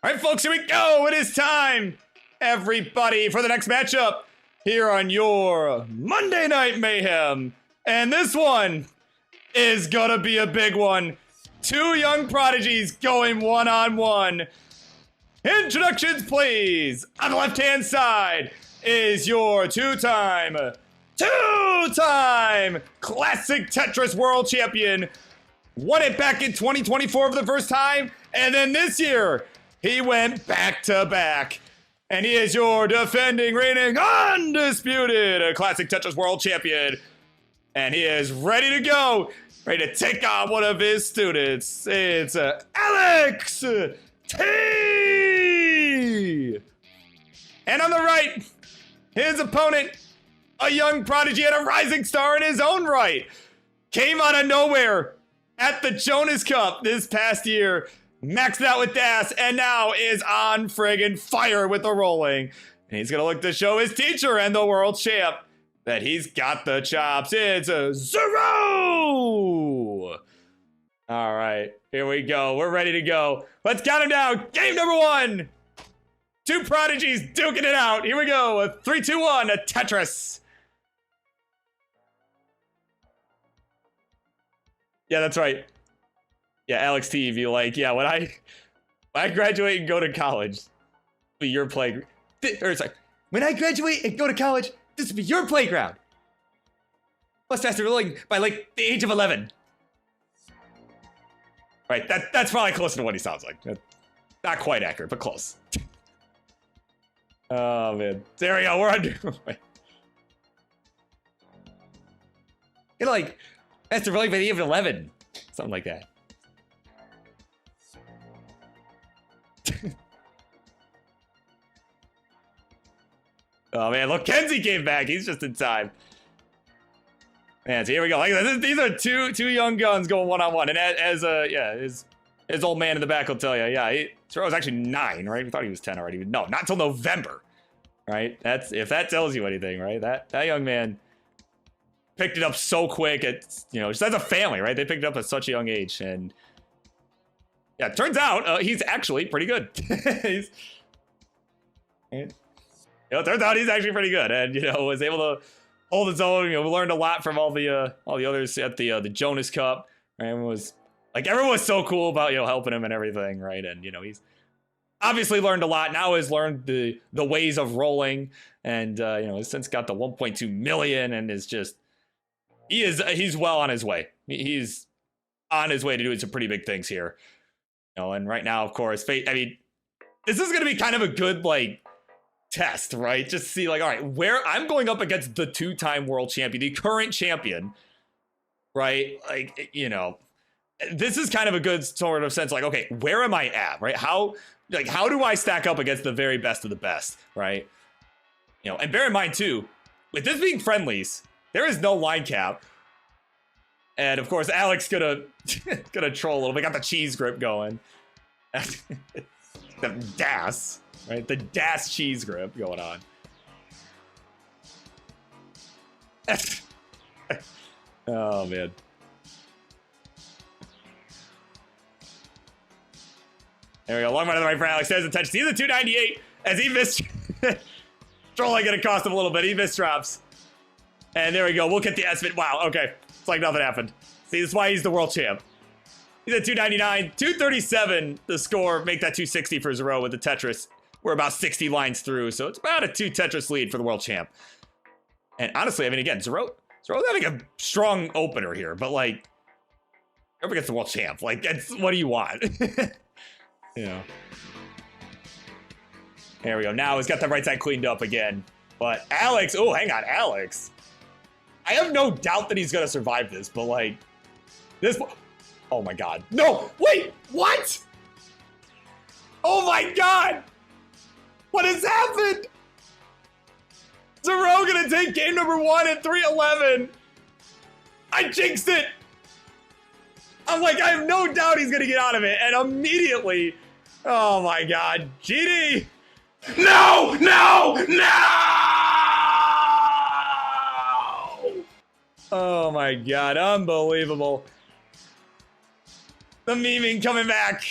All right, folks, here we go. It is time, everybody, for the next matchup here on your Monday Night Mayhem. And this one is gonna be a big one. Two young prodigies going one-on-one. Introductions, please. On the left-hand side is your two-time classic Tetris world champion. Won it back in 2024 for the first time, and then this year, he went back-to-back. And he is your defending, reigning, undisputed classic Tetris world champion. And he is ready to go, ready to take on one of his students. It's Alex T. And on the right, his opponent, a young prodigy and a rising star in his own right, came out of nowhere at the Jonas Cup this past year, maxed out with DAS, and now is on friggin' fire with the rolling. And he's gonna look to show his teacher and the world champ that he's got the chops. It's a Zero! All right, here we go. We're ready to go. Let's count him down. Game number one. Two prodigies duking it out. Here we go. A 3, 2, 1, a Tetris. Yeah, that's right. Yeah, Alex T, you like, yeah, when I graduate and go to college, be your playground. Or sorry, when I graduate and go to college, this will be your playground. Plus faster rolling by like the age of 11. Right, that's probably closer to what he sounds like. Not quite accurate, but close. Oh man, there we go. We're under. You're like faster rolling by the age of 11, something like that. Oh man, look, Kenzie came back. He's just in time. Man, so here we go. Like these are two young guns going one-on-one. And as his old man in the back will tell you, yeah, Zrobot was actually 9, right? We thought he was 10 already. No, not until November, right? That's if that tells you anything, right? That young man picked it up so quick. It's, you know, just as a family, right? They picked it up at such a young age, and yeah, it turns out he's actually pretty good. It turns out he's actually pretty good, and was able to hold his own. We learned a lot from all the others at the Jonas Cup. Right? Everyone was so cool about helping him and everything, right? And he's obviously learned a lot. Now has learned the ways of rolling, and has since got the 1.2 million, and is just he's well on his way. He's on his way to doing some pretty big things here. And right now, of course, this is going to be kind of a good, test, right? Just see, all right, where I'm going up against the two-time world champion, the current champion, right? This is kind of a good sort of sense, okay, where am I at, right? How do I stack up against the very best of the best, right? And bear in mind, too, with this being friendlies, there is no line cap. And of course, Alex gonna troll a little bit. Got the cheese grip going. The DAS, right? The DAS cheese grip going on. Oh man. There we go. Long run to the right for Alex. There's the touch. He's a 298 as he missed. Trolling gonna cost him a little bit. He missed drops. And there we go. We'll get the estimate. Wow. Okay. It's like nothing happened. See, this is why he's the world champ. He's at 299, 237. The score, make that 260 for Zrobot with the Tetris. We're about 60 lines through, so it's about a 2 Tetris lead for the world champ. And honestly, again, Zrobot having a strong opener here, but up against the world champ, what do you want? Here we go. Now he's got the right side cleaned up again. But Alex, oh, hang on, Alex. I have no doubt that he's gonna survive this, but this. Oh my God! No, wait, what? Oh my God! What has happened? Zrobot gonna take game number 1 at 311. I jinxed it. I'm I have no doubt he's gonna get out of it, and immediately, oh my God, GD! No! No! No! Oh my God, unbelievable. The memeing coming back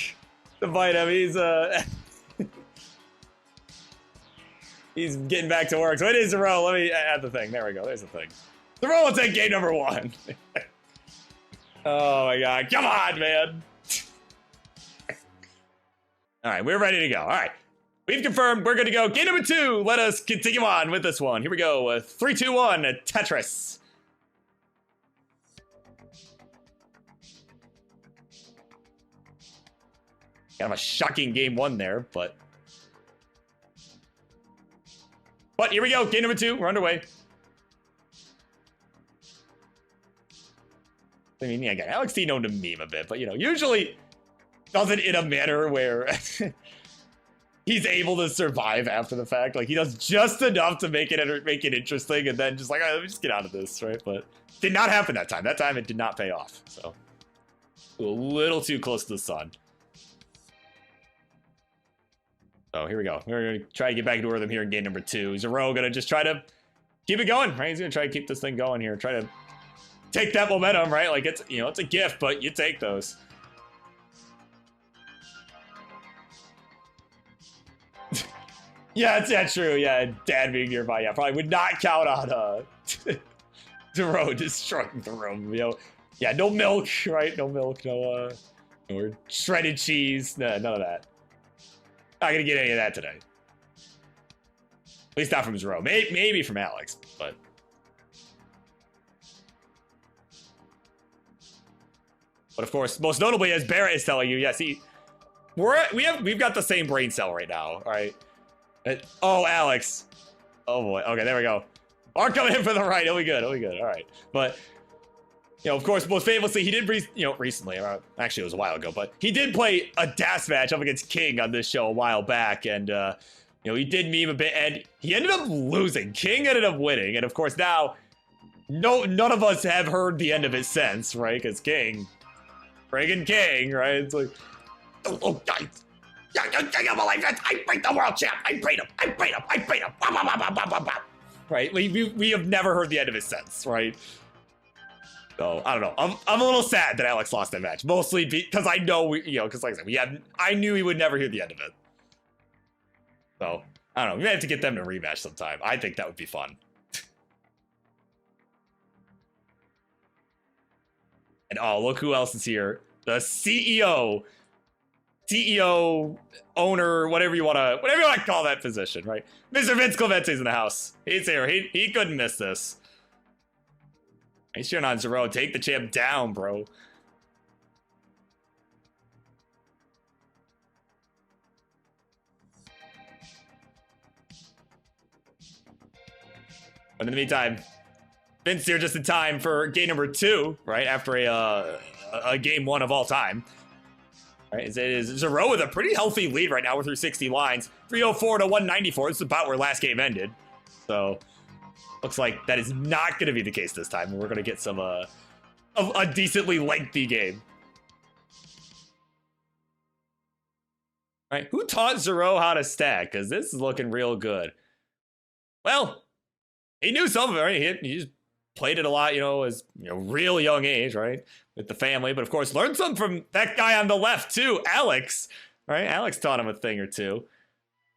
to bite him. He's He's getting back to work. So it is Zrobot. Let me add the thing. There we go. There's the thing. Zrobot will take game number 1. Oh my god. Come on, man. All right, we're ready to go. All right. We've confirmed we're good to go. Game number 2. Let us continue on with this one. Here we go. 3, 2, 1. Tetris. Kind of a shocking game 1 there, but here we go. Game number 2. We're underway. I mean, yeah, again, Alex T known to meme a bit, but, you know, usually does it in a manner where he's able to survive after the fact. Like, he does just enough to make it interesting, and then just like, let me just get out of this, right? But did not happen that time. That time it did not pay off. So a little too close to the sun. So here we go. We're gonna try to get back into rhythm here in game number 2. Zrobot gonna just try to keep it going, right? He's gonna try to keep this thing going here. Try to take that momentum, right? Like, it's, you know, it's a gift, but you take those. Yeah, it's true. Yeah, Dad being nearby. Yeah, probably would not count on Zrobot destroying the room. You know, yeah, no milk, right? No milk, no or shredded cheese. No, none of that. Not gonna get any of that today. At least not from Zrobot. Maybe from Alex, but. But of course, most notably, as Barrett is telling you, yes, we've got the same brain cell right now. All right. Oh, Alex. Oh boy. Okay, there we go. Mark coming in for the right. It'll be good. It'll be good. All right. But you know, of course, most famously, he did recently. Actually, it was a while ago, but he did play a DAS match up against King on this show a while back, and you know, he did meme a bit, and he ended up losing. King ended up winning, and of course, now none of us have heard the end of it since, right? Because King. Friggin' King, right? It's like, oh, guys. I can't believe it. I beat the world champ. I beat him. Right? We have never heard the end of it since, right? So, I don't know. I'm a little sad that Alex lost that match. Mostly because I know, because like I said, I knew he would never hear the end of it. So, I don't know. We may have to get them to rematch sometime. I think that would be fun. And oh, look who else is here. The CEO, owner, whatever you want to call that position, right? Mr. Vince Clemente's in the house. He's here. He couldn't miss this. He's cheering on Zrobot. Take the champ down, bro. But in the meantime, Vince here just in time for game number 2, right? After a game 1 of all time. Right, it is Zrobot with a pretty healthy lead right now. We're through 60 lines. 304 to 194. This is about where last game ended. So, looks like that is not going to be the case this time. We're going to get some a decently lengthy game. All right, who taught Zrobot how to stack? Because this is looking real good. Well, he knew some of it, right? He just played it a lot, as real young age, right? With the family, but of course learned something from that guy on the left too, Alex, right? Alex taught him a thing or two,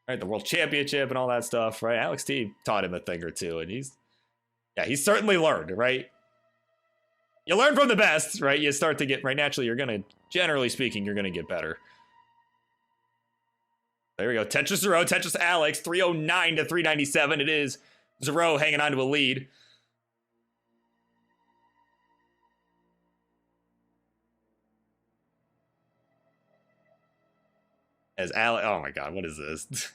right? The world championship and all that stuff, right? Alex T taught him a thing or two, and he's certainly learned, right? You learn from the best, right? You start to get, right, naturally, generally speaking, you're gonna get better. There we go, Tetris Zrobot, Tetris Alex, 309 to 397. It is Zrobot hanging on to a lead. As Alex, oh my god, what is this?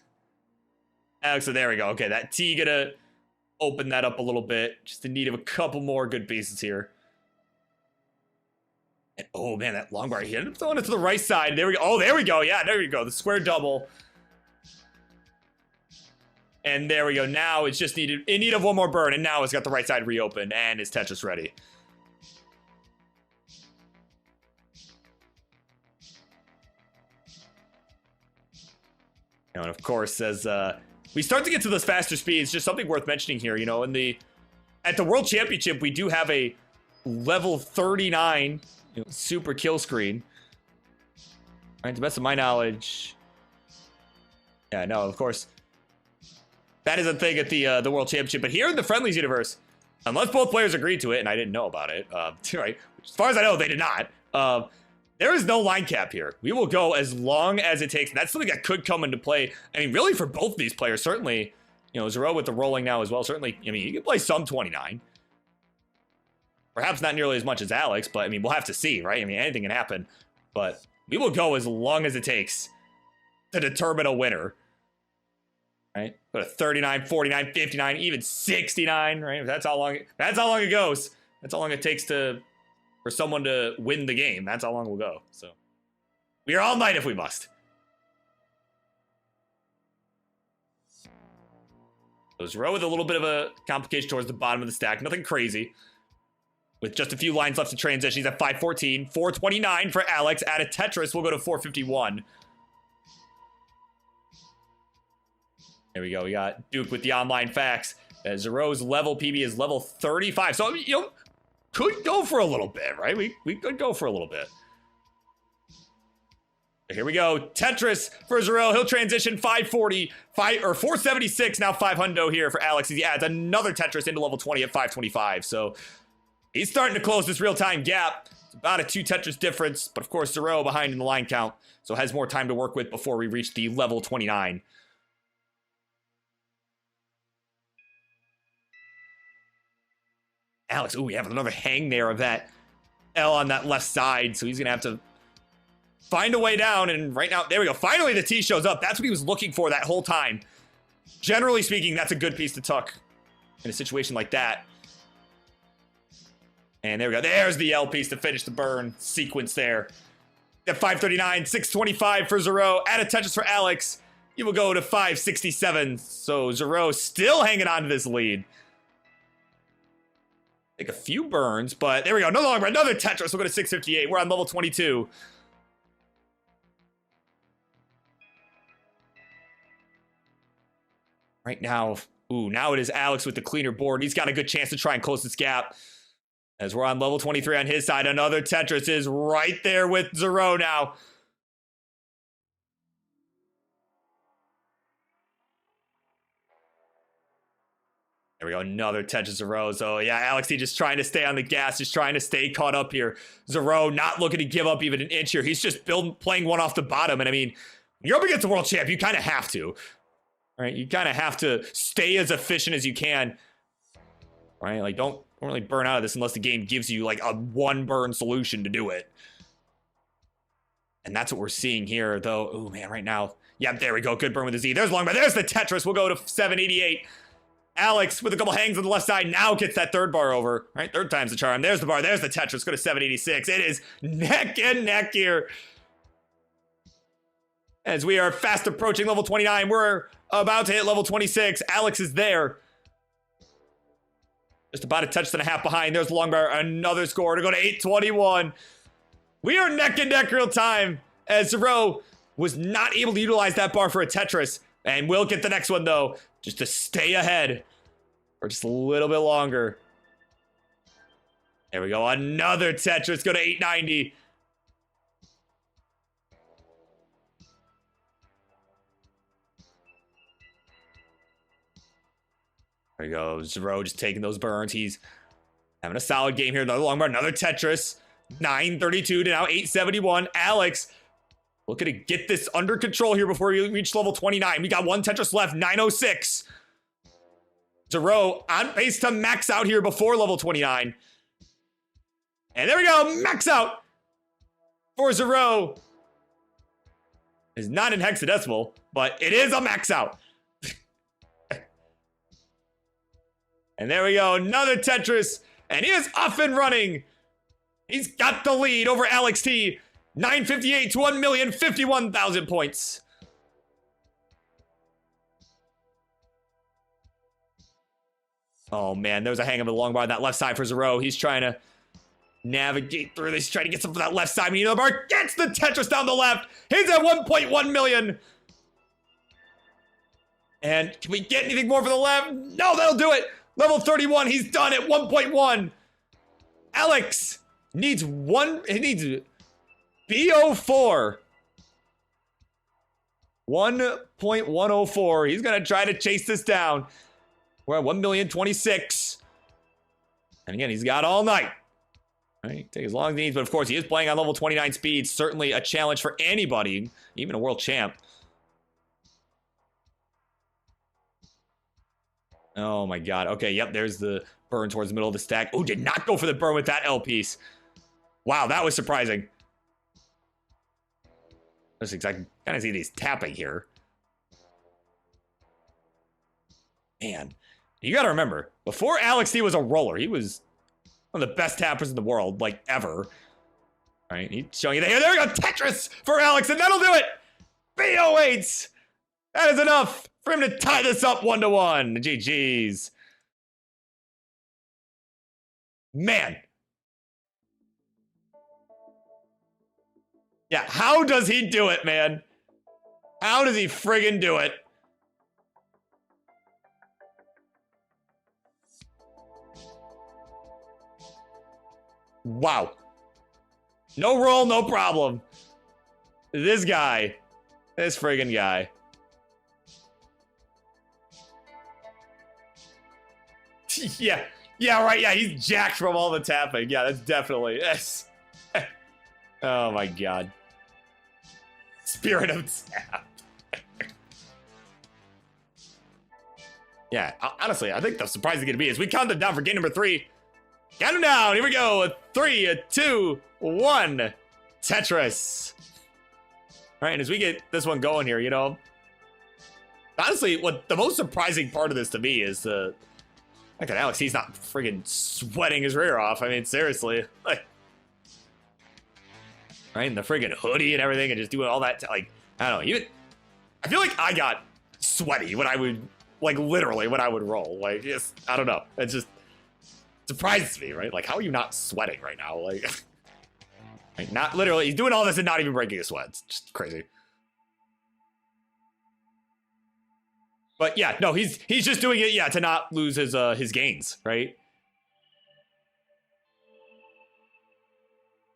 Alex, so there we go. Okay, that T gonna open that up a little bit. Just in need of a couple more good pieces here. And oh man, that long bar, he ended up throwing it to the right side. There we go. Oh, there we go. Yeah, there we go. The square double. And there we go. Now it's just in need of one more burn, and now it's got the right side reopened, and his Tetris ready. And of course, as we start to get to those faster speeds, just something worth mentioning here, at the World Championship, we do have a level 39 super kill screen. All right, to the best of my knowledge. Yeah, no, of course. That is a thing at the World Championship. But here in the Friendlies universe, unless both players agreed to it, and I didn't know about it, right? As far as I know, they did not. There is no line cap here. We will go as long as it takes. And that's something that could come into play. I mean, really for both of these players, certainly, you know, Zrobot with the rolling now as well. Certainly, I mean, you can play some 29. Perhaps not nearly as much as Alex, but I mean, we'll have to see, right? I mean, anything can happen. But we will go as long as it takes to determine a winner. Right? Go to 39, 49, 59, even 69, right? That's how long it goes. That's how long it takes for someone to win the game. That's how long we'll go. So we are all night if we must. So Zrobot with a little bit of a complication towards the bottom of the stack. Nothing crazy. With just a few lines left to transition. He's at 514. 429 for Alex. Add a Tetris. We'll go to 451. There we go. We got Duke with the online facts. Zero's level PB is level 35. So, you know, could go for a little bit, right? We could go for a little bit. Here we go. Tetris for Zero. He'll transition 540, 476. Now 500 here for Alex. He adds another Tetris into level 20 at 525. So he's starting to close this real-time gap. It's about a 2 Tetris difference. But of course, Zero behind in the line count. So has more time to work with before we reach the level 29. Alex, ooh, we have another hang there of that L on that left side. So he's going to have to find a way down. And right now, there we go. Finally, the T shows up. That's what he was looking for that whole time. Generally speaking, that's a good piece to tuck in a situation like that. And there we go. There's the L piece to finish the burn sequence there. At 539, 625 for Zero. Add a Tetris for Alex. He will go to 567. So Zero still hanging on to this lead. Take a few burns, but there we go. No longer another Tetris. We'll go to 658. We're on level 22. Right now, ooh, now it is Alex with the cleaner board. He's got a good chance to try and close this gap. As we're on level 23 on his side, another Tetris is right there with Zero now. There we go, another Tetris Zero. So yeah, Alex, he just trying to stay on the gas, just trying to stay caught up here. Zero not looking to give up even an inch here. He's just playing one off the bottom. And I mean, when you're up against the world champ, you kind of have to. Right? You kind of have to stay as efficient as you can. Right? Like, don't really burn out of this unless the game gives you like a one burn solution to do it. And that's what we're seeing here, though. Oh man, right now. Yeah, there we go. Good burn with the Z. There's long, but there's the Tetris. We'll go to 788. Alex with a couple hangs on the left side now gets that third bar over. Right? Third time's the charm. There's the bar. There's the Tetris. Go to 786. It is neck and neck here. As we are fast approaching level 29. We're about to hit level 26. Alex is there. Just about a touch and a half behind. There's the long bar. Another score to go to 821. We are neck and neck real time. As Zero was not able to utilize that bar for a Tetris. And we'll get the next one, though, just to stay ahead for just a little bit longer. There we go. Another Tetris. Go to 890. There we go. Zero just taking those burns. He's having a solid game here. Another long bar. Another Tetris. 932 to now 871. Alex looking to get this under control here before we reach level 29. We got one Tetris left, 906. Zero on pace to max out here before level 29. And there we go, max out for Zero. It's not in hexadecimal, but it is a max out. And there we go, another Tetris. And he is off and running. He's got the lead over Alex T. 958 to 1,051,000 points. Oh man, there's a hang of a long bar on that left side for Zero. He's trying to navigate through this. He's trying to get some from that left side. We need another bar. Gets the Tetris down the left. He's at 1.1 million. And can we get anything more for the left? No, that'll do it. Level 31. He's done at 1.1. Alex needs one. He needs BO4 1.104. He's going to try to chase this down. We're at 1,026,000. And again, he's got all night. Right, take as long as he needs, but of course he is playing on level 29 speed. Certainly a challenge for anybody, even a world champ. Oh my god. Okay, yep, there's the burn towards the middle of the stack. Oh, did not go for the burn with that L piece. Wow, that was surprising. That's exactly, kind of see these tapping here. Man, you gotta remember, before Alex T was a roller, he was one of the best tappers in the world, like, ever. All right, he's showing you that here. There we go, Tetris for Alex, and that'll do it. BO8. That is enough for him to tie this up 1-1. GG's. Man. Yeah, how does he do it, man? How does he friggin' do it? Wow. No roll, no problem. This guy. This friggin' guy. Yeah. Yeah, right. Yeah, he's jacked from all the tapping. Yeah, that's definitely. Yes. Oh my god. Spirit of tap. Yeah, honestly, I think the surprise is going to be is we count them down for game number 3. Count them down. Here we go. 3, 2, 1. Tetris. All right, and as we get this one going here, you know, honestly, what the most surprising part of this to me is the fact that Alex, he's not friggin' sweating his rear off. I mean, seriously, like, right, and the friggin' hoodie and everything, and just doing all that, like, I don't know. Even I feel like I got sweaty when I would, like, literally when I would roll. Like, just I don't know. It just surprises me, right? Like, how are you not sweating right now? Like, like, not literally. He's doing all this and not even breaking a sweat. It's just crazy. But yeah, no, he's just doing it, yeah, to not lose his gains, right?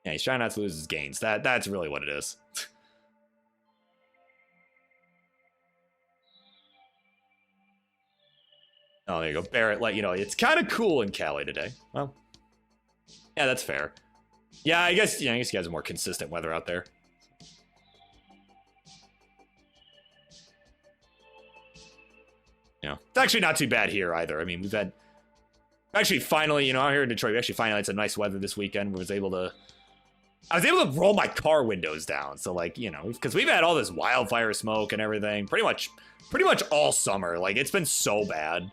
Yeah, he's trying not to lose his gains. That's really what it is. Oh, there you go. Barrett let you know it's kind of cool in Cali today. Well, yeah, that's fair. Yeah, I guess you guys have more consistent weather out there. Yeah, it's actually not too bad here either. I mean, we've had actually finally, out here in Detroit, we actually finally had some nice weather this weekend. I was able to roll my car windows down. So like, because we've had all this wildfire smoke and everything pretty much all summer. Like, it's been so bad.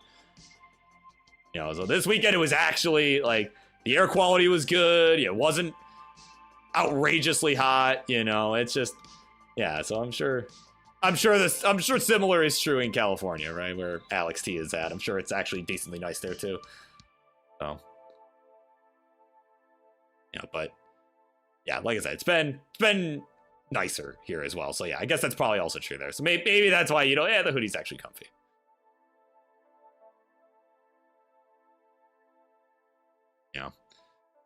So this weekend it was actually like the air quality was good. It wasn't outrageously hot. It's just, yeah. So I'm sure similar is true in California, right? Where Alex T is at. I'm sure it's actually decently nice there too. So, but yeah, like I said, it's been nicer here as well. So yeah, I guess that's probably also true there. So maybe that's why, the hoodie's actually comfy.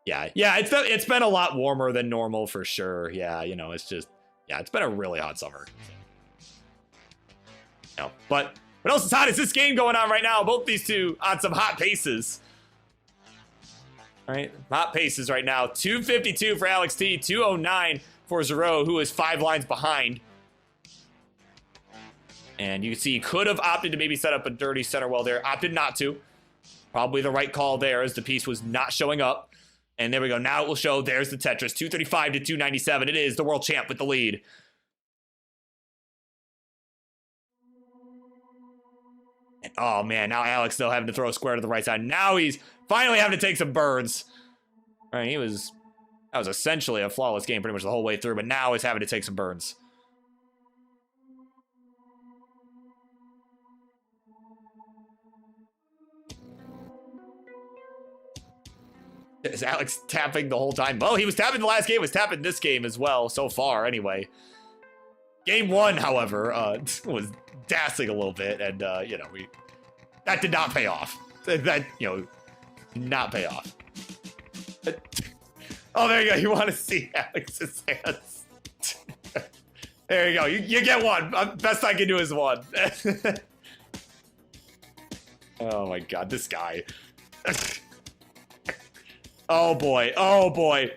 Yeah, it's been a lot warmer than normal for sure. Yeah, it's just, yeah, it's been a really hot summer. But what else is hot is this game going on right now. Both these two on some hot paces. All right, hot paces right now. 252 for Alex T, 209 for Zrobot, who is 5 lines behind. And you can see he could have opted to maybe set up a dirty center well there. Opted not to. Probably the right call there, as the piece was not showing up. And there we go. Now it will show. There's the Tetris. 235 to 297. It is the world champ with the lead. And, oh, man. Now Alex, though, having to throw a square to the right side. Now he's finally having to take some birds. All right, that was essentially a flawless game pretty much the whole way through. But now he's having to take some burns. Is Alex tapping the whole time? Well, he was tapping the last game, was tapping this game as well, so far, anyway. Game 1, however, was dancing a little bit, and, that did not pay off. That, did not pay off. Oh, there you go. You want to see Alex's hands. There you go. You get one. Best I can do is one. Oh my god, this guy. Oh boy. Oh boy.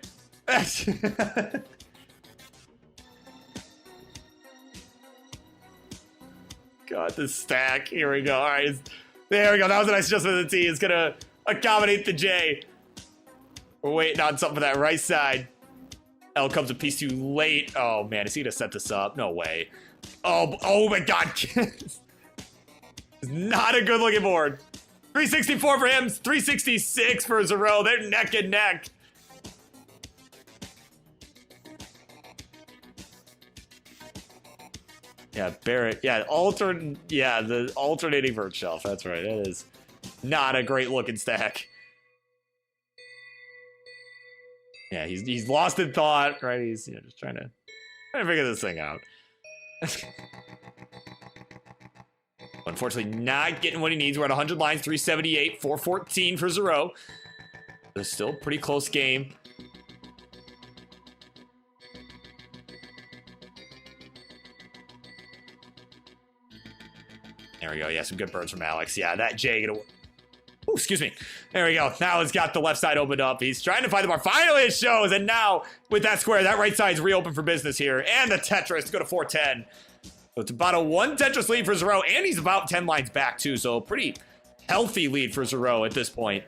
God, this stack. Here we go. All right. There we go. That was a nice adjustment of the T. It's going to accommodate the J. We're waiting on something for that right side. L comes a piece too late. Oh, man. Is he going to set this up? No way. Oh my God. It's not a good looking board. 364 for him. 366 for Zrobot. They're neck and neck. Yeah, Barrett. Yeah, the alternating vert shelf. That's right. It is not a great looking stack. Yeah, he's lost in thought, right? He's just trying to figure this thing out. Unfortunately, not getting what he needs. We're at 100 lines, 378, 414 for Zrobot. It's still a pretty close game. There we go. Yeah, some good birds from Alex. Yeah, that J gonna... Ooh, excuse me. There we go. Now he's got the left side opened up. He's trying to find the bar. Finally, it shows. And now, with that square, that right side's reopened for business here. And the Tetris to go to 410. So it's about a 1 Tetris lead for Zrobot. And he's about 10 lines back, too. So pretty healthy lead for Zrobot at this point.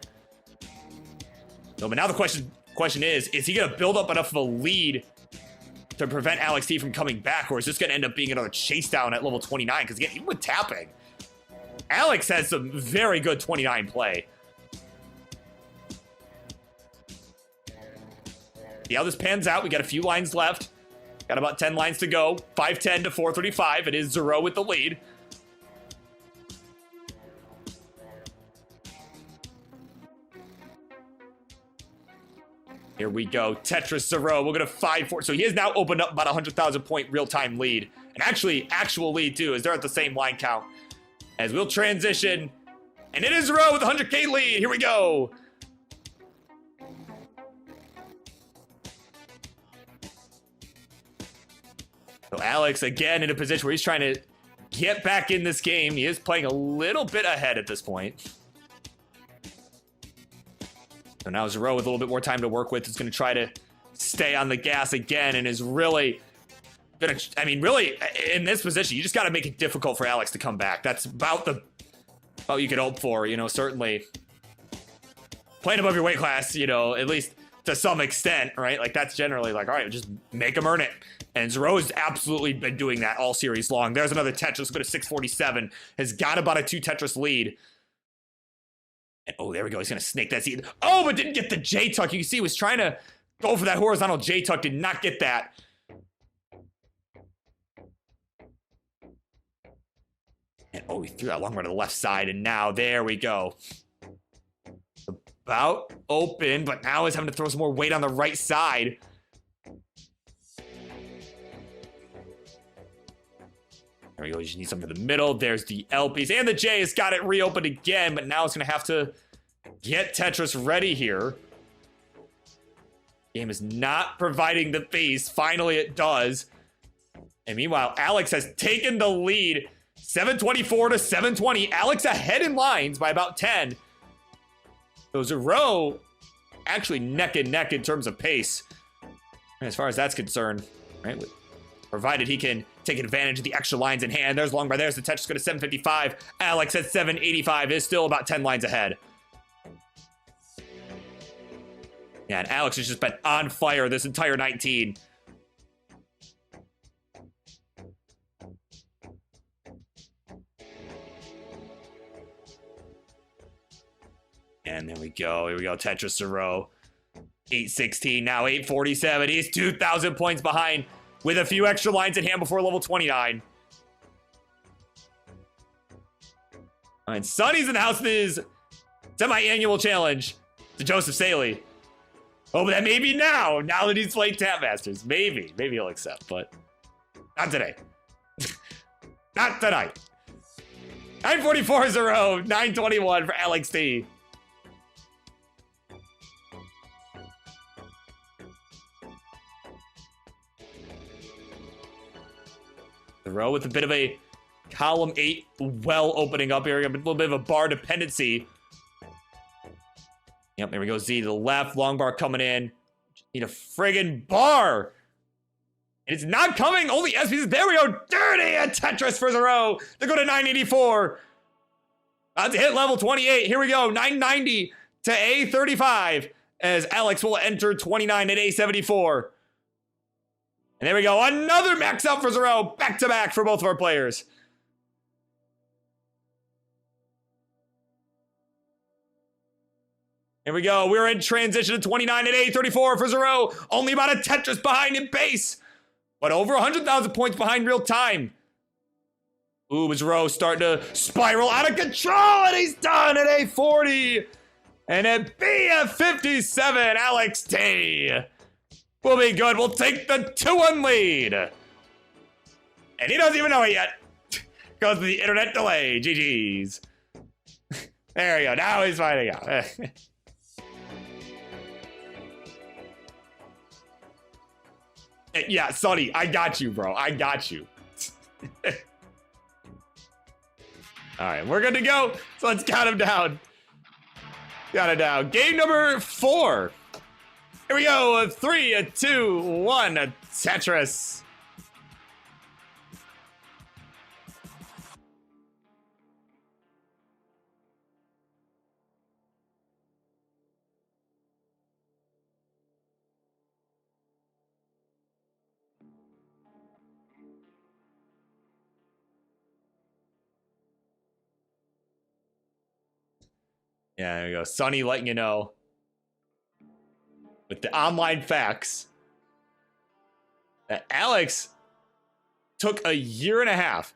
So, but now the question is he going to build up enough of a lead to prevent Alex T from coming back? Or is this going to end up being another chase down at level 29? Because, again, even with tapping, Alex has some very good 29 play. See how this pans out. We got a few lines left. Got about 10 lines to go. 510 to 435. It is Zrobot with the lead. Here we go. Tetris Zrobot. We'll go to 5-4. So he has now opened up about a 100,000 point real-time lead. And actually, actual lead, too, as they're at the same line count. As we'll transition. And it is Zrobot with a 100K lead. Here we go. So Alex, again, in a position where he's trying to get back in this game. He is playing a little bit ahead at this point. So now Zrobot with a little bit more time to work with is going to try to stay on the gas again and is really going to, I mean, really, in this position, you just got to make it difficult for Alex to come back. That's about all you could hope for, you know, certainly. Playing above your weight class, you know, at least to some extent, right? Like, that's generally like, all right, just make him earn it. And Zrobot's absolutely been doing that all series long. There's another Tetris, go to 647. Has got about a 2 Tetris lead. And, oh, there we go. He's going to snake that seed. Oh, but didn't get the J-tuck. You can see he was trying to go for that horizontal J-tuck. Did not get that. And, oh, he threw that long one to the left side. And now, there we go. About open, but now he's having to throw some more weight on the right side. There we go. You just need something in the middle. There's the L piece. And the J has got it reopened again, but now it's going to have to get Tetris ready here. Game is not providing the base. Finally, it does. And meanwhile, Alex has taken the lead. 724 to 720. Alex ahead in lines by about 10. So Zrobot actually neck and neck in terms of pace. As far as that's concerned, right? Provided he can take advantage of the extra lines in hand. There's long bar. There's the Tetris go to 755. Alex at 785 is still about 10 lines ahead. Yeah, and Alex has just been on fire this entire 19. And there we go. Here we go. Tetris Zrobot. 816. Now 847. He's 2,000 points behind with a few extra lines in hand before level 29. And Sonny's in the house with his semi-annual challenge to Joseph Saley. Oh, but that may be now that he's playing Tap Masters. Maybe he'll accept, but not today. Not tonight. 944 Zrobot, 921 for Alex T. Throw with a bit of a column 8 well opening up here. A little bit of a bar dependency. Yep, there we go. Z to the left. Long bar coming in. Just need a friggin' bar. It's not coming. Only SPs. There we go. Dirty a Tetris for Zrobot to go to 984. About to hit level 28. Here we go. 990 to A35 as Alex will enter 29 at A74. And there we go. Another max out for Zrobot. Back to back for both of our players. Here we go. We're in transition to 29 at A34 for Zrobot. Only about a Tetris behind in base. But over 100,000 points behind real time. Ooh, Zrobot starting to spiral out of control, and he's done at A40. And at B at 57, Alex T will be good. We'll take the 2-1 lead. And he doesn't even know it yet. Goes to the internet delay. GG's. There we go. Now he's finding out. Yeah, Sonny, I got you, bro. I got you. All right, we're good to go. So let's count him down. Count it down. Game number 4. Here we go. 3, 2, 1. Tetris. Yeah, there we go. Sonny letting you know with the online facts that Alex took a year and a half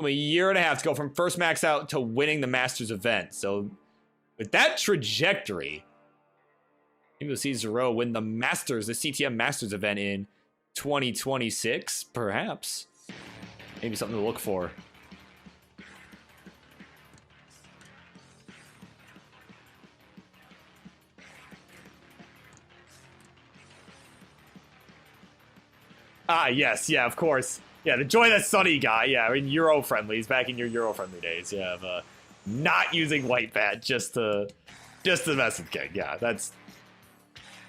to go from first max out to winning the Masters event. So with that trajectory, maybe we'll see Zrobot win the Masters, the CTM Masters event in 2026, perhaps. Maybe something to look for. Ah, yes, yeah, of course. Yeah, the joy that Sonny got. Yeah, I mean, Euro friendlies back in your Euro friendly days. Yeah, of not using white bat just to mess with King. Yeah, that's.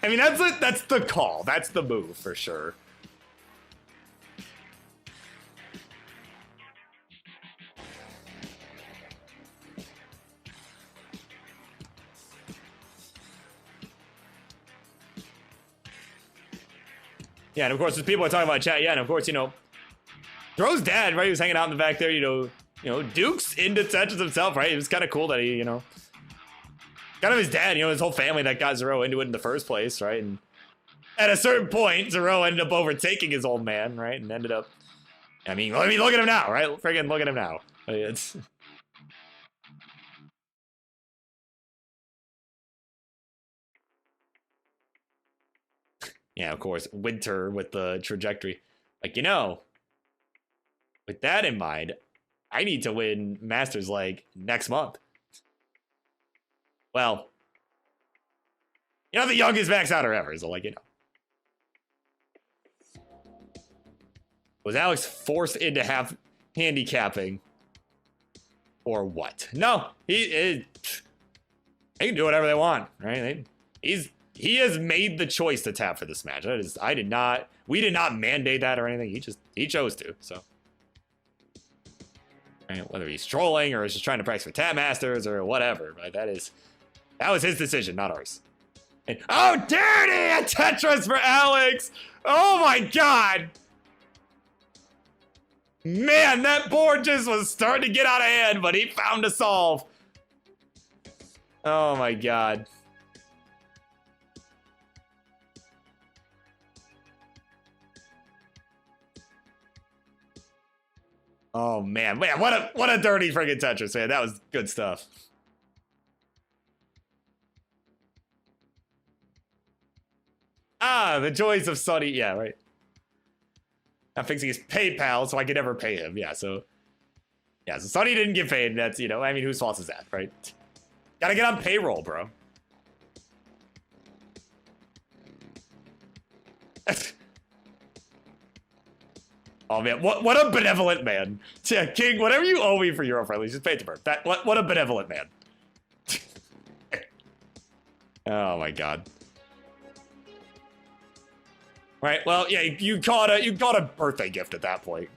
I mean, that's the call. That's the move for sure. Yeah, and of course, there's people are talking about chat. Yeah, and of course, you know, Dro's dad, right? He was hanging out in the back there. You know, Duke's into Tetris himself, right? It was kind of cool that he, you know, kind of his dad, you know, his whole family that got Zrobot into it in the first place, right? And at a certain point, Zrobot ended up overtaking his old man, right? And ended up, I mean, look at him now, right? Friggin' look at him now. It's. Yeah, of course, Winter with the trajectory. Like, you know, with that in mind, I need to win Masters like next month. Well, you know, the youngest max outer ever, so like, you know. Was Alex forced into half handicapping? Or what? No, they can do whatever they want, right? He has made the choice to tap for this match. We did not mandate that or anything. He chose to, so. Right, whether he's trolling or is just trying to practice for Tap Masters or whatever, right? That was his decision, not ours. And, oh, dirty! A Tetris for Alex! Oh my god! Man, that board just was starting to get out of hand, but he found a solve. Oh my god. Oh man, what a dirty friggin' Tetris, man. That was good stuff. Ah, the joys of Sonny. Yeah, right. I'm fixing his PayPal so I can never pay him. Yeah, so Sonny didn't get paid. That's, you know, I mean, whose fault is that, right? Gotta get on payroll, bro. Oh man, what a benevolent man. Yeah, King, whatever you owe me for Euro friendlies, just pay it to Bert. What a benevolent man. Oh my god. Right, well, yeah, you got a birthday gift at that point.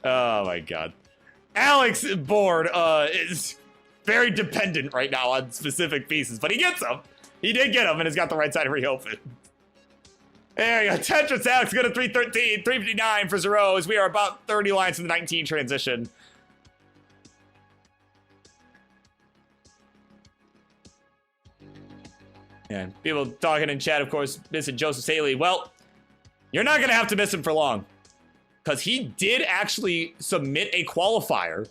Oh my god. Alex board is very dependent right now on specific pieces, but he gets them. He did get them and has got the right side reopened. There you go. Tetris Alex got a 313, 359 for Zero as we are about 30 lines from the 19 transition. Yeah, people talking in chat, of course, missing Joseph Saley. Well, you're not going to have to miss him for long because he did actually submit a qualifier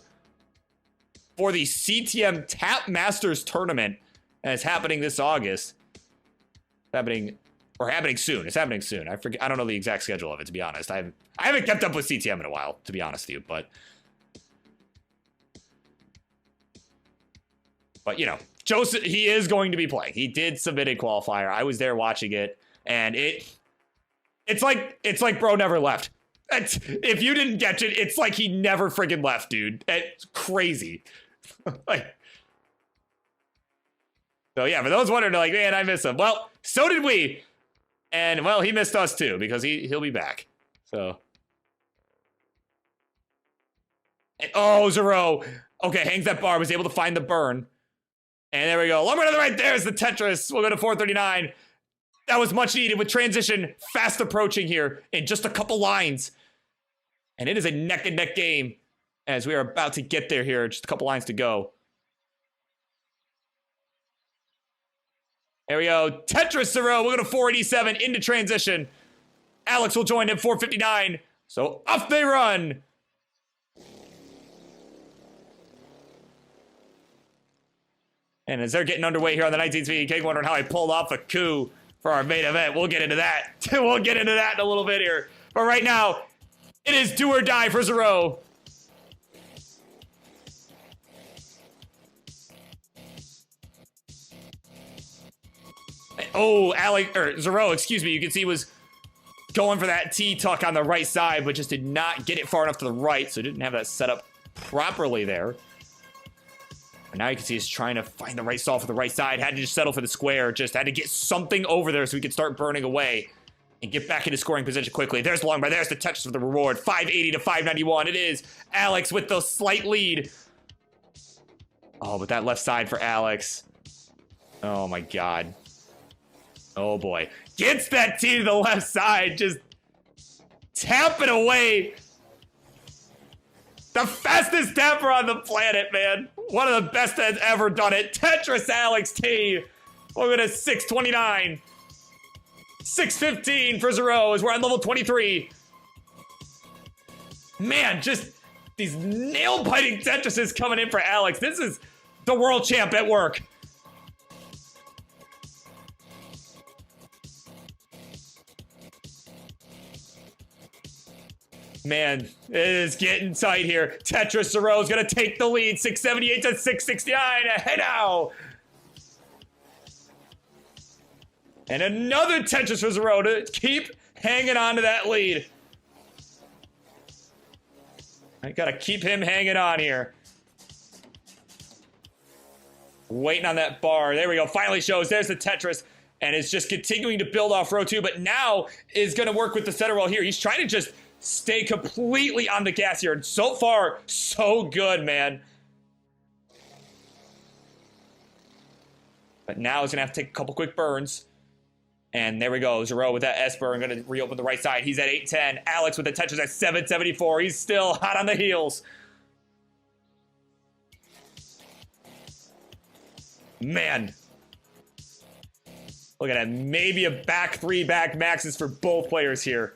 for the CTM Tap Masters tournament, and it's happening this August. Happening soon. It's happening soon. I forget. I don't know the exact schedule of it, to be honest. I haven't kept up with CTM in a while, to be honest with you. But you know, Joseph, he is going to be playing. He did submit a qualifier. I was there watching it, and it's like bro never left. If you didn't get it, it's like he never friggin' left, dude. It's crazy. Like, so yeah, for those wondering, like, man, I miss him. Well, so did we. And, well, he missed us, too, because he'll be back. So. And, oh, Zero. Okay, hangs that bar. Was able to find the burn. And there we go. Lumber to the right. There's the Tetris. We'll go to 439. That was much needed with transition fast approaching here in just a couple lines. And it is a neck-and-neck game as we are about to get there here. Just a couple lines to go. There we go. Tetris Zero. We'll go to 487 into transition. Alex will join at 459. So off they run. And as they're getting underway here on the 19th speed, King wondering how I pulled off a coup for our main event. We'll get into that. We'll get into that in a little bit here. But right now, it is do or die for Zero. Oh, Zero, excuse me. You can see was going for that T-tuck on the right side, but just did not get it far enough to the right, so didn't have that set up properly there. And now you can see he's trying to find the right stall for the right side. Had to just settle for the square. Just had to get something over there so we could start burning away and get back into scoring position quickly. There's the long bar. There's the touch for the reward. 580 to 591. It is Alex with the slight lead. Oh, but that left side for Alex. Oh, my God. Oh, boy. Gets that T to the left side. Just tap it away. The fastest tapper on the planet, man. One of the best that's ever done it. Tetris Alex T. We're going to 629. 615 for Zero as we're on level 23. Man, just these nail-biting Tetrises coming in for Alex. This is the world champ at work. Man, it is getting tight here. Tetris Zero is going to take the lead. 678 to 669. Hey now. And another Tetris for Zero to keep hanging on to that lead. I got to keep him hanging on here. Waiting on that bar. There we go. Finally shows. There's the Tetris. And it's just continuing to build off row two. But now is going to work with the center roll here. He's trying to just stay completely on the gas here. And so far, so good, man. But now he's going to have to take a couple quick burns. And there we go. Zero with that S burn. Going to reopen the right side. He's at 810. Alex with the Tetris at 774. He's still hot on the heels. Man. Look at that. Maybe a back three back maxes for both players here.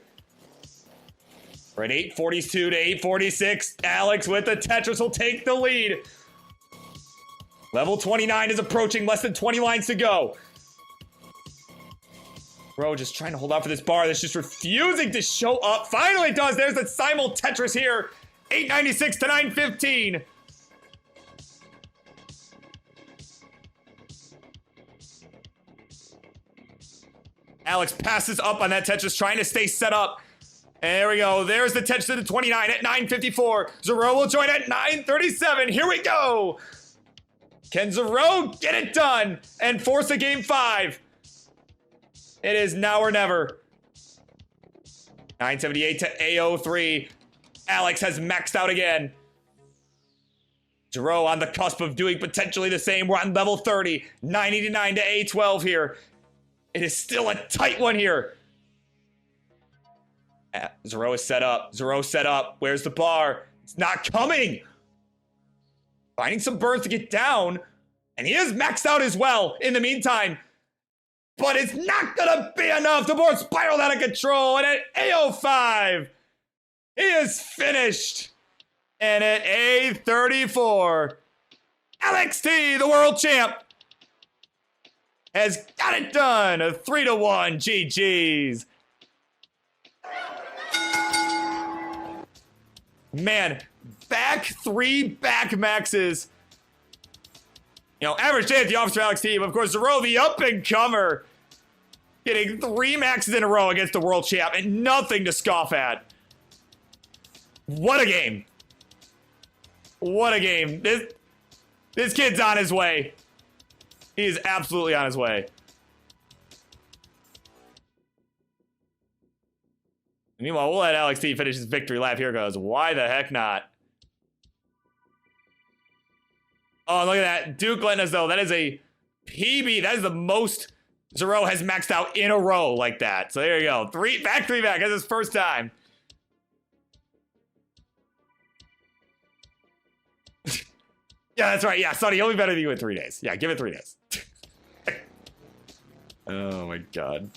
We're at 842 to 846. Alex with the Tetris will take the lead. Level 29 is approaching. Less than 20 lines to go. Bro, just trying to hold out for this bar that's just refusing to show up. Finally it does. There's the simul Tetris here. 896 to 915. Alex passes up on that Tetris, trying to stay set up. There we go. There's the Tetris to the 29 at 9:54. Zrobot will join at 9:37. Here we go. Can Zrobot get it done and force a game 5? It is now or never. 978 to A03. Alex has maxed out again. Zrobot on the cusp of doing potentially the same. We're on level 30. 989 to A12 here. It is still a tight one here. Zrobot is set up. Zrobot set up. Where's the bar? It's not coming. Finding some burns to get down. And he is maxed out as well in the meantime. But it's not gonna be enough. The board spiraled out of control. And at A05, he is finished. And at A34, Alex T, the world champ, has got it done. A 3-1 GG's. Man, back 3 back maxes. You know, average day at the office for Alex T. Of course, Zrobot, the up-and-comer, getting 3 maxes in a row against the world champ and nothing to scoff at. What a game. What a game. This kid's on his way. He is absolutely on his way. Meanwhile, we'll let Alex T finish his victory lap. Here goes. Why the heck not? Oh, look at that. Duke letting us know. That is a PB. That is the most Zrobot has maxed out in a row like that. So there you go. 3 back. That's his first time. Yeah, that's right. Yeah, Sonny, only better than you in 3 days. Yeah, give it 3 days. Oh my god.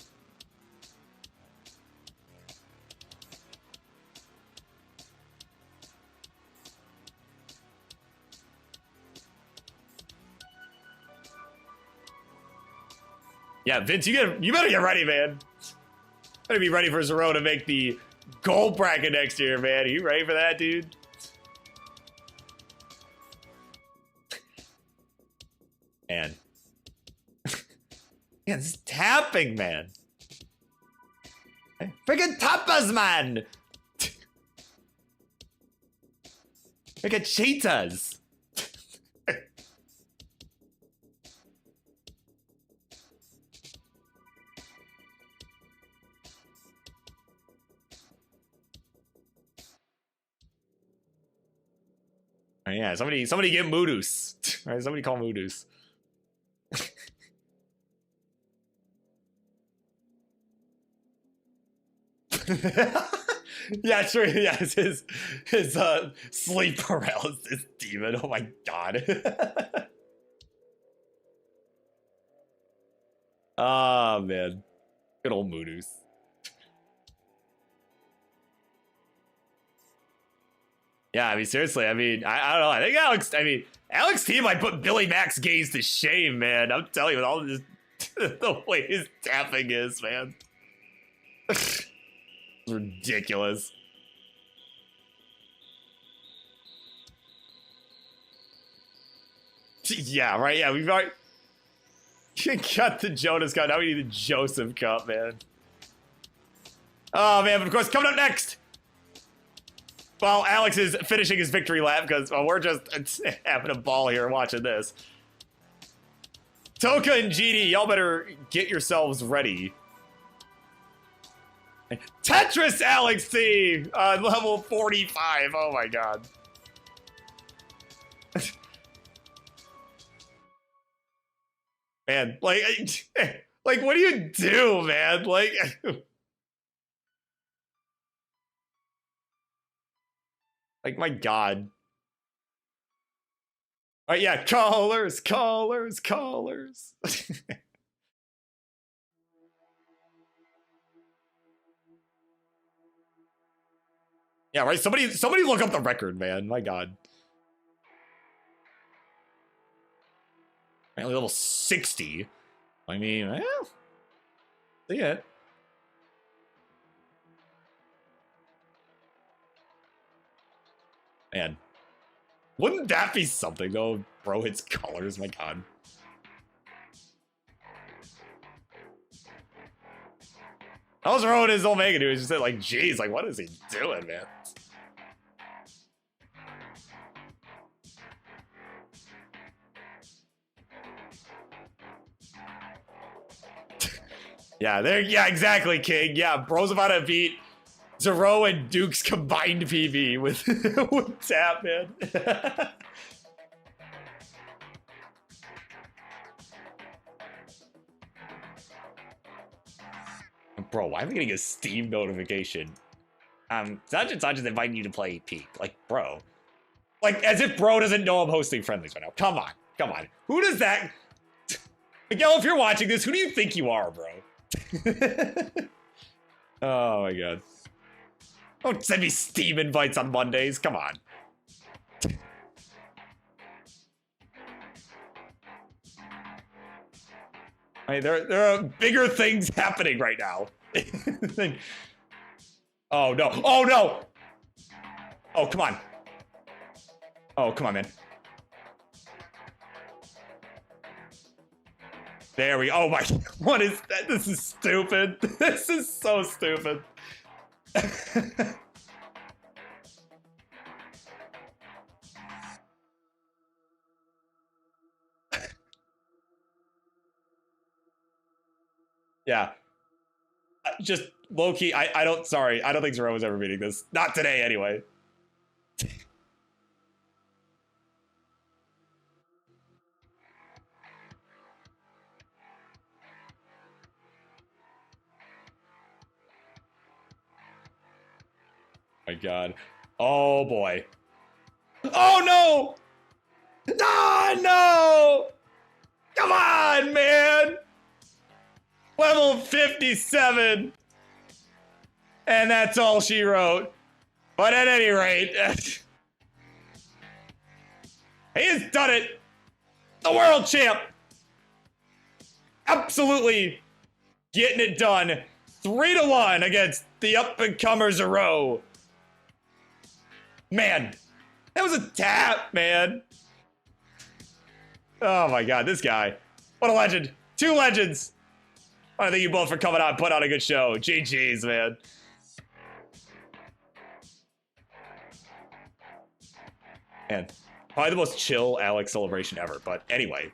Yeah, Vince, you better get ready, man. Better be ready for Zrobot to make the gold bracket next year, man. Are you ready for that, dude? Man. Yeah, this is tapping, man. Freaking tapas, man! Freaking cheetahs. Oh, yeah, somebody get Moodus. Right, somebody call Moodus. Yeah, true. Yeah, it's his sleep paralysis demon. Oh my god. Oh man. Good old Moodus. Yeah, I mean, seriously, I mean, I don't know. I think Alex T might put Billy Max gaze to shame, man. I'm telling you, with all this, the way his tapping is, man. It's ridiculous. Yeah, right, yeah, we've already got the Jonas Cup. Now we need the Joseph Cup, man. Oh, man, but of course, coming up next, while Alex is finishing his victory lap, because we're just having a ball here watching this. Toka and GD, y'all better get yourselves ready. Tetris Alex T, level 45. Oh my god. Man, like what do you do, man? Like. Like, my god. All right, yeah, callers. Yeah, right, somebody look up the record, man. My god. Apparently level 60. I mean, well, see it. Man, wouldn't that be something though? Bro hits colors, my god. I was throwing his Omega dude. Just said like, geez, like what is he doing, man? Yeah, there. Yeah, exactly, King. Yeah, bro's about to beat Zero and Duke's combined PB with with Tap, man. Bro, why am I getting a Steam notification? Sajin's inviting you to play Peak. Like, bro. Like, as if bro doesn't know I'm hosting friendlies right now. Come on. Come on. Who does that? Miguel, if you're watching this, who do you think you are, bro? Oh my god. Don't send me Steam invites on Mondays. Come on. I mean, there are bigger things happening right now. Oh no. Oh no. Oh, come on. Oh, come on, man. There we go. Oh my, what is that? This is stupid. This is so stupid. Yeah. Just low-key, I don't think Zero was ever beating this. Not today, anyway. My god. Oh boy. Oh no! Ah, no! Come on, man! Level 57! And that's all she wrote. But at any rate, he has done it! The world champ! Absolutely getting it done. 3-1 against the up-and-comer Zero. Man, that was a tap, man. Oh my god, this guy. What a legend. 2 legends. I thank you both for coming out and putting on a good show. GG's, man. And probably the most chill Alex celebration ever. But anyway,